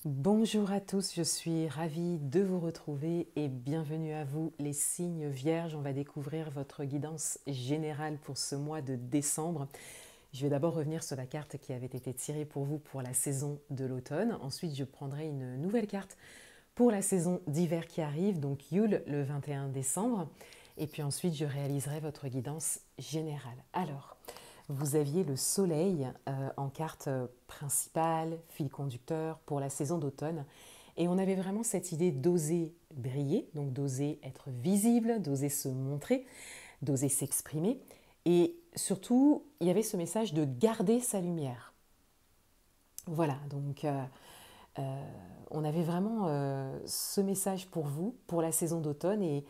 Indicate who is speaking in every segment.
Speaker 1: Bonjour à tous, je suis ravie de vous retrouver et bienvenue à vous les signes vierges. On va découvrir votre guidance générale pour ce mois de décembre. Je vais d'abord revenir sur la carte qui avait été tirée pour vous pour la saison de l'automne. Ensuite, je prendrai une nouvelle carte pour la saison d'hiver qui arrive, donc Yule le 21 décembre. Et puis ensuite, je réaliserai votre guidance générale. Alors, vous aviez le soleil en carte principale, fil conducteur pour la saison d'automne. Et on avait vraiment cette idée d'oser briller, donc d'oser être visible, d'oser se montrer, d'oser s'exprimer. Et surtout, il y avait ce message de garder sa lumière. Voilà, donc on avait vraiment ce message pour vous, pour la saison d'automne et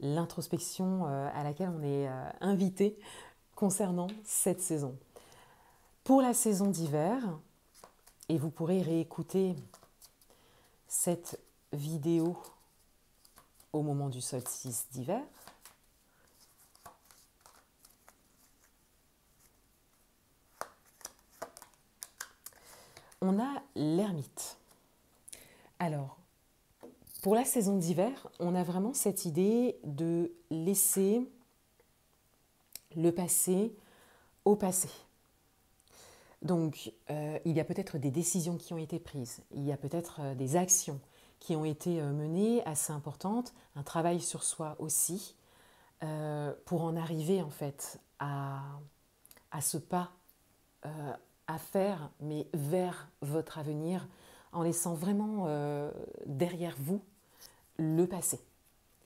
Speaker 1: l'introspection à laquelle on est invité concernant cette saison. Pour la saison d'hiver, et vous pourrez réécouter cette vidéo au moment du solstice d'hiver, on a l'ermite. Alors, pour la saison d'hiver, on a vraiment cette idée de laisser le passé au passé. Donc, il y a peut-être des décisions qui ont été prises, il y a peut-être des actions qui ont été menées assez importantes, un travail sur soi aussi, pour en arriver en fait à ce pas à faire, mais vers votre avenir, en laissant vraiment derrière vous le passé,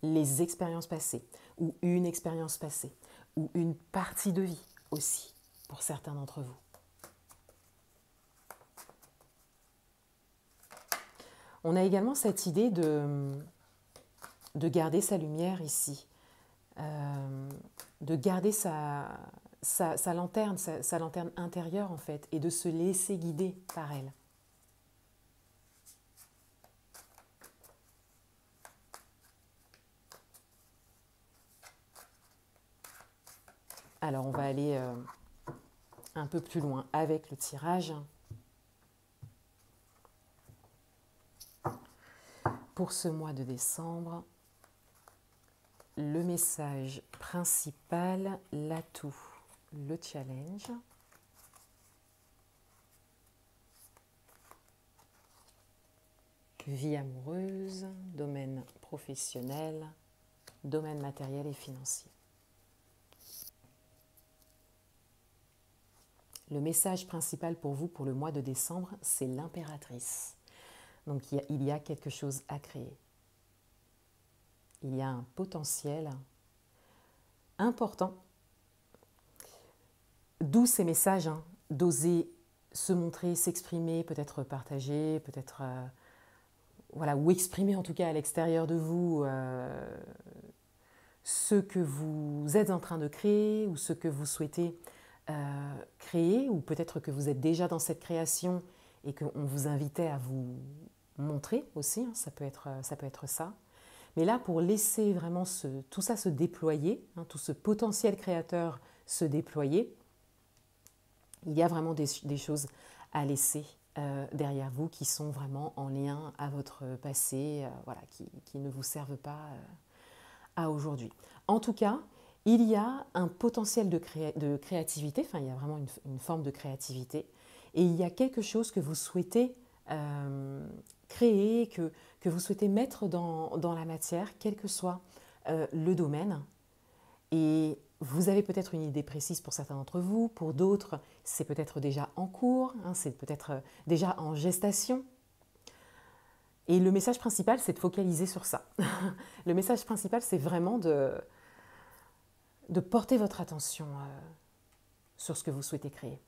Speaker 1: les expériences passées, ou une expérience passée, ou une partie de vie aussi, pour certains d'entre vous. On a également cette idée de garder sa lumière ici, de garder sa lanterne, sa lanterne intérieure en fait, et de se laisser guider par elle. Alors on va aller un peu plus loin avec le tirage. Pour ce mois de décembre, le message principal, l'atout, le challenge. Vie amoureuse, domaine professionnel, domaine matériel et financier. Le message principal pour vous pour le mois de décembre, c'est l'impératrice. Donc il y a quelque chose à créer. Il y a un potentiel important. D'où ces messages, d'oser se montrer, s'exprimer, peut-être partager, peut-être voilà, ou exprimer en tout cas à l'extérieur de vous ce que vous êtes en train de créer ou ce que vous souhaitez créer, ou peut-être que vous êtes déjà dans cette création et qu'on vous invitait à vous montrer aussi, ça peut être ça. Mais là, pour laisser vraiment tout ça se déployer, tout ce potentiel créateur se déployer, il y a vraiment des choses à laisser derrière vous qui sont vraiment en lien à votre passé, voilà, qui ne vous servent pas à aujourd'hui. En tout cas, il y a un potentiel de créativité, enfin il y a vraiment une forme de créativité, et il y a quelque chose que vous souhaitez créer, que vous souhaitez mettre dans la matière, quel que soit le domaine. Et vous avez peut-être une idée précise pour certains d'entre vous, pour d'autres c'est peut-être déjà en cours, c'est peut-être déjà en gestation. Et le message principal, c'est de focaliser sur ça. Le message principal, c'est vraiment de porter votre attention sur ce que vous souhaitez créer.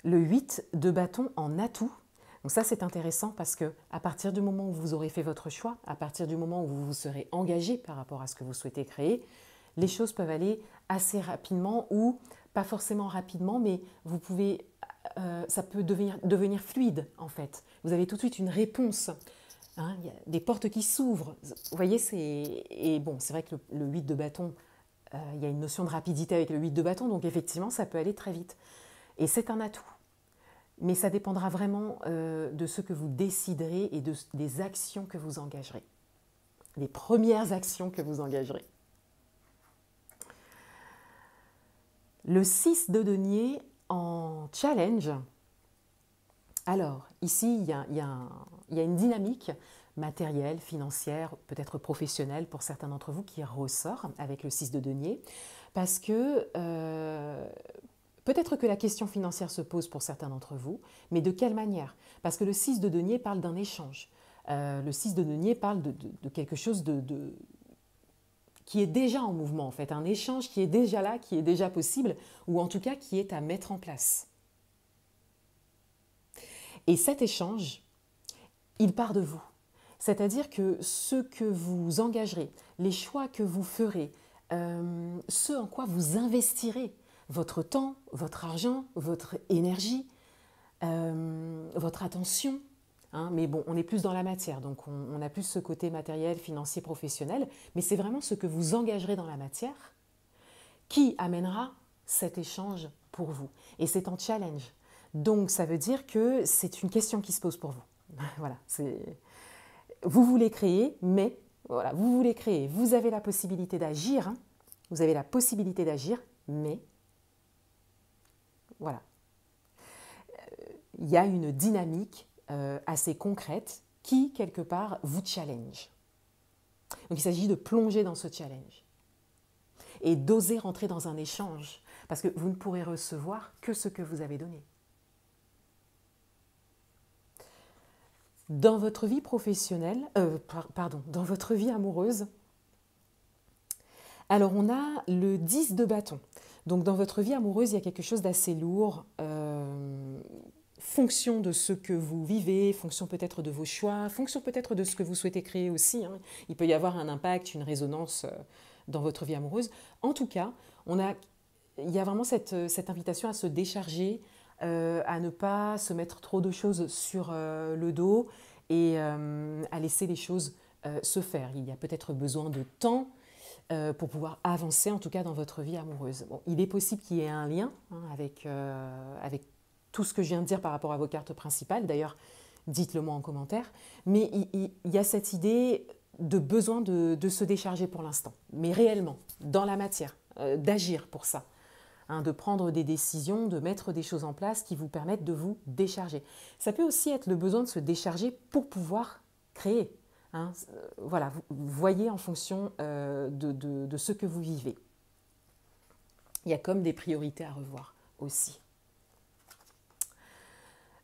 Speaker 1: Le 8 de bâton en atout. Donc ça, c'est intéressant parce que à partir du moment où vous aurez fait votre choix, à partir du moment où vous vous serez engagé par rapport à ce que vous souhaitez créer, les choses peuvent aller assez rapidement ou pas forcément rapidement, mais vous pouvez, ça peut devenir fluide en fait. Vous avez tout de suite une réponse. Il y a des portes qui s'ouvrent. Vous voyez, et bon, c'est vrai que le 8 de bâton, il y a une notion de rapidité avec le 8 de bâton, donc effectivement, ça peut aller très vite. Et c'est un atout. mais ça dépendra vraiment de ce que vous déciderez et des actions que vous engagerez. Les premières actions que vous engagerez. Le 6 de denier en challenge. Alors, ici, il y a une dynamique matérielle, financière, peut-être professionnelle pour certains d'entre vous qui ressort avec le 6 de denier, parce que peut-être que la question financière se pose pour certains d'entre vous, mais de quelle manière? Parce que le 6 de denier parle d'un échange. Le 6 de denier parle de quelque chose qui est déjà en mouvement, en fait, un échange qui est déjà là, qui est déjà possible, ou en tout cas qui est à mettre en place. Et cet échange, il part de vous. C'est-à-dire que ce que vous engagerez, les choix que vous ferez, ce en quoi vous investirez votre temps, votre argent, votre énergie, votre attention, hein, mais bon, on est plus dans la matière, donc on a plus ce côté matériel, financier, professionnel, mais c'est vraiment ce que vous engagerez dans la matière qui amènera cet échange pour vous. Et c'est en challenge. Donc ça veut dire que c'est une question qui se pose pour vous. Voilà, vous voulez créer, mais voilà, vous voulez créer, vous avez la possibilité d'agir, hein, vous avez la possibilité d'agir, mais voilà. Il y a une dynamique assez concrète qui, quelque part, vous challenge. Donc il s'agit de plonger dans ce challenge et d'oser rentrer dans un échange, parce que vous ne pourrez recevoir que ce que vous avez donné. Dans votre vie professionnelle, dans votre vie amoureuse, alors on a le 10 de bâton. Donc dans votre vie amoureuse, il y a quelque chose d'assez lourd, fonction de ce que vous vivez, fonction peut-être de vos choix, fonction peut-être de ce que vous souhaitez créer aussi, hein. Il peut y avoir un impact, une résonance dans votre vie amoureuse. En tout cas, il y a vraiment cette invitation à se décharger, à ne pas se mettre trop de choses sur le dos et à laisser les choses se faire. Il y a peut-être besoin de temps pour pouvoir avancer, en tout cas dans votre vie amoureuse. Bon, il est possible qu'il y ait un lien, hein, avec tout ce que je viens de dire par rapport à vos cartes principales. D'ailleurs, dites-le moi en commentaire. Mais il y a cette idée de besoin de se décharger pour l'instant, mais réellement, dans la matière, d'agir pour ça. Hein, de prendre des décisions, de mettre des choses en place qui vous permettent de vous décharger. Ça peut aussi être le besoin de se décharger pour pouvoir créer. Hein. Voilà, vous voyez en fonction de ce que vous vivez. Il y a comme des priorités à revoir aussi.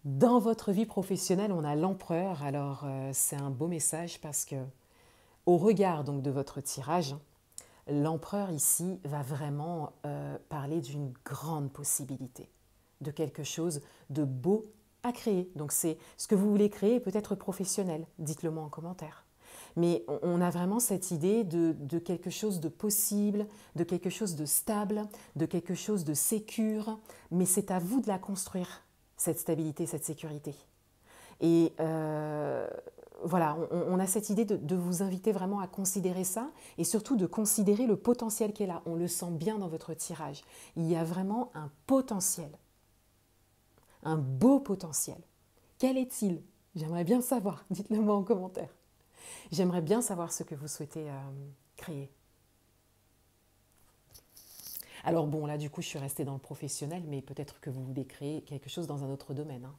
Speaker 1: Dans votre vie professionnelle, on a l'empereur. Alors, c'est un beau message parce que, au regard donc de votre tirage, l'empereur ici va vraiment parler d'une grande possibilité, de quelque chose de beau à créer. Donc c'est ce que vous voulez créer, peut-être professionnel, dites-le moi en commentaire. Mais on a vraiment cette idée de quelque chose de possible, de quelque chose de stable, de quelque chose de sécure, mais c'est à vous de la construire, cette stabilité, cette sécurité. Et voilà, on a cette idée de vous inviter vraiment à considérer ça et surtout de considérer le potentiel qui est là. On le sent bien dans votre tirage. Il y a vraiment un potentiel, un beau potentiel. Quel est-il? J'aimerais bien savoir, dites-le moi en commentaire. J'aimerais bien savoir ce que vous souhaitez créer. Alors bon, là du coup je suis restée dans le professionnel, mais peut-être que vous voulez créer quelque chose dans un autre domaine, hein.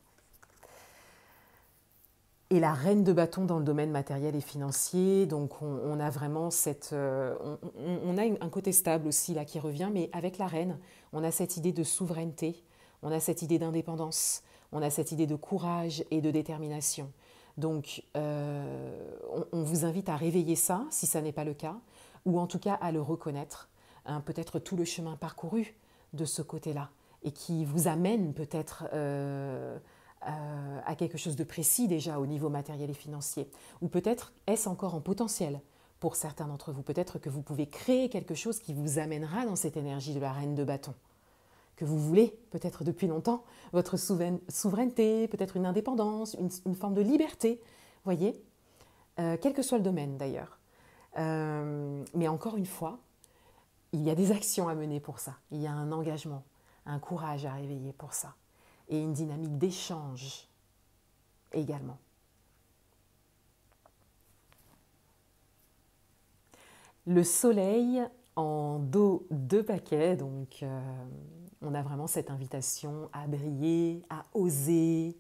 Speaker 1: Et la reine de bâton dans le domaine matériel et financier, donc on a vraiment on a un côté stable aussi là qui revient, mais avec la reine, on a cette idée de souveraineté, on a cette idée d'indépendance, on a cette idée de courage et de détermination. Donc on vous invite à réveiller ça, si ça n'est pas le cas, ou en tout cas à le reconnaître, hein, peut-être tout le chemin parcouru de ce côté-là, et qui vous amène peut-être à quelque chose de précis déjà au niveau matériel et financier. Ou peut-être est-ce encore en potentiel pour certains d'entre vous. Peut-être que vous pouvez créer quelque chose qui vous amènera dans cette énergie de la reine de bâton, que vous voulez peut-être depuis longtemps, votre souveraineté, peut-être une indépendance, une forme de liberté, voyez, quel que soit le domaine d'ailleurs. Mais encore une fois, il y a des actions à mener pour ça, il y a un engagement, un courage à réveiller pour ça. et une dynamique d'échange également. Le soleil en dos de paquet, donc on a vraiment cette invitation à briller, à oser,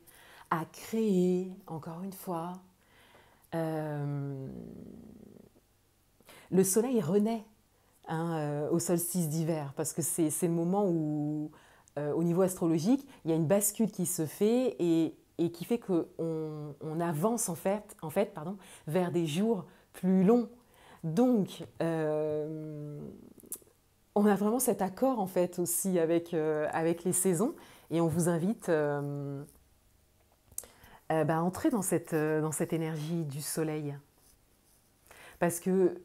Speaker 1: à créer, encore une fois. Le soleil renaît au solstice d'hiver, parce que c'est le moment où, au niveau astrologique, il y a une bascule qui se fait et qui fait qu'on avance en fait, vers des jours plus longs. Donc, on a vraiment cet accord en fait aussi avec les saisons, et on vous invite à entrer dans cette énergie du soleil. Parce qu'il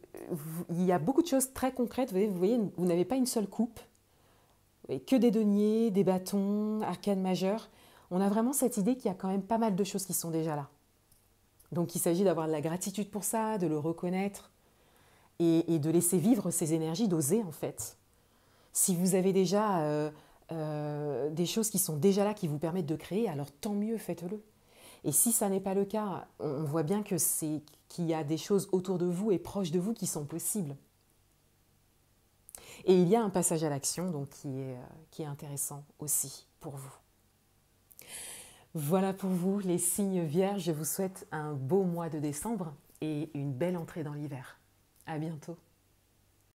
Speaker 1: y a beaucoup de choses très concrètes. Vous voyez, vous n'avez pas une seule coupe, que des deniers, des bâtons, arcanes majeures. On a vraiment cette idée qu'il y a quand même pas mal de choses qui sont déjà là. Donc il s'agit d'avoir de la gratitude pour ça, de le reconnaître et de laisser vivre ces énergies, d'oser en fait. Si vous avez déjà des choses qui sont déjà là, qui vous permettent de créer, alors tant mieux, faites-le. Et si ça n'est pas le cas, on voit bien qu'il y a des choses autour de vous et proches de vous qui sont possibles. Et il y a un passage à l'action donc qui est intéressant aussi pour vous. Voilà pour vous les signes vierges. Je vous souhaite un beau mois de décembre et une belle entrée dans l'hiver. À bientôt.